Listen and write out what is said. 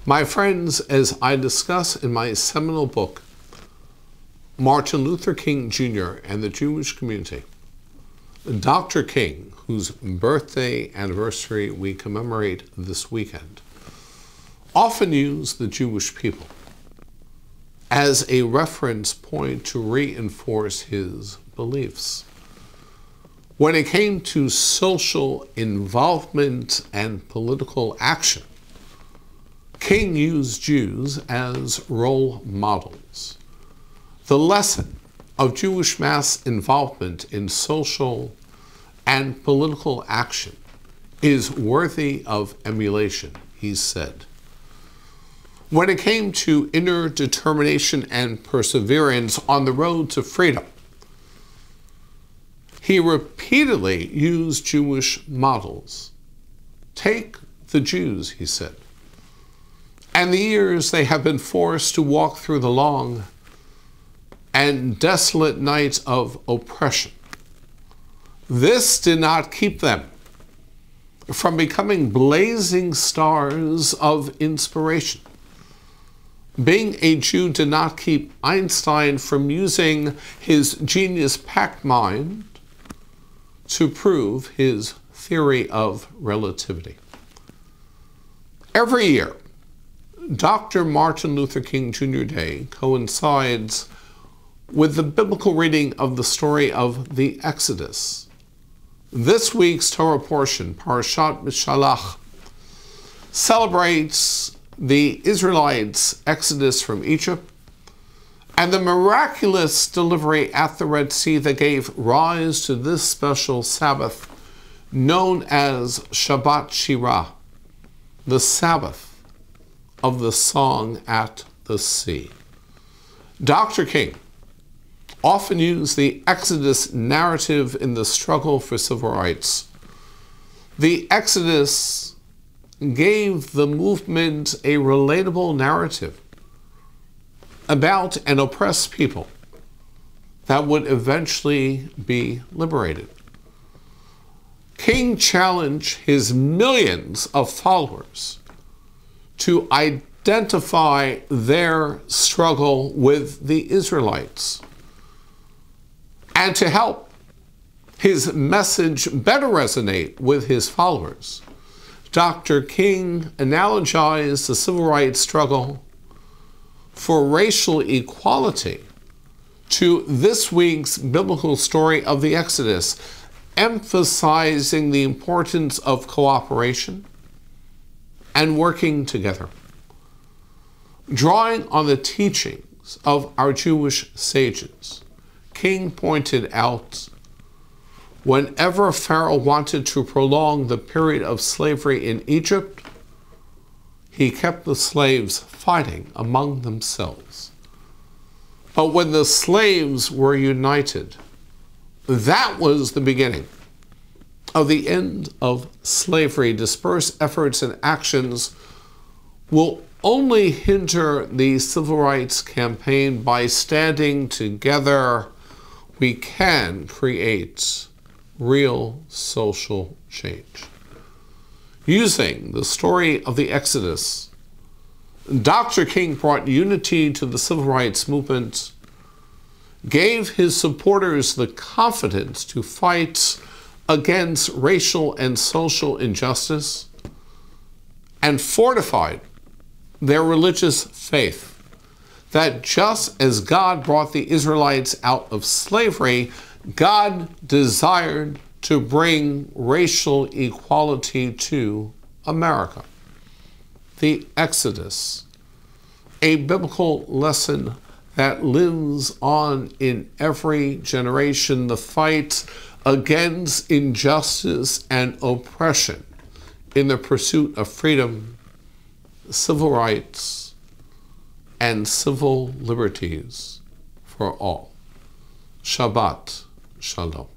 My friends, as I discuss in my seminal book, Martin Luther King Jr. and the Jewish Community, Dr. King, whose birthday anniversary we commemorate this weekend, often used the Jewish people as a reference point to reinforce his beliefs. When it came to social involvement and political action, King used Jews as role models. The lesson of Jewish mass involvement in social and political action is worthy of emulation, he said. When it came to inner determination and perseverance on the road to freedom, he repeatedly used Jewish models. Take the Jews, he said, and the years they have been forced to walk through the long and desolate nights of oppression. This did not keep them from becoming blazing stars of inspiration. Being a Jew did not keep Einstein from using his genius-packed mind to prove his theory of relativity. Every year, Dr. Martin Luther King Jr. Day coincides with the biblical reading of the story of the Exodus. This week's Torah portion, Parashat Mishalach, celebrates the Israelites' exodus from Egypt and the miraculous delivery at the Red Sea that gave rise to this special Sabbath known as Shabbat Shirah, the Sabbath of the song at the sea. Dr. King often used the Exodus narrative in the struggle for civil rights. The Exodus gave the movement a relatable narrative about an oppressed people that would eventually be liberated. King challenged his millions of followers to identify their struggle with the Israelites and to help his message better resonate with his followers. Dr. King analogized the civil rights struggle for racial equality to this week's biblical story of the Exodus, emphasizing the importance of cooperation and working together. Drawing on the teachings of our Jewish sages, King pointed out, whenever Pharaoh wanted to prolong the period of slavery in Egypt, he kept the slaves fighting among themselves. But when the slaves were united, that was the beginning of the end of slavery. Dispersed efforts and actions will only hinder the civil rights campaign. By standing together, we can create real social change. Using the story of the Exodus, Dr. King brought unity to the civil rights movement, gave his supporters the confidence to fight against racial and social injustice, and fortified their religious faith that just as God brought the Israelites out of slavery, God desired to bring racial equality to America. The Exodus, a biblical lesson that lives on in every generation, the fight against injustice and oppression in the pursuit of freedom, civil rights, and civil liberties for all. Shabbat Shalom.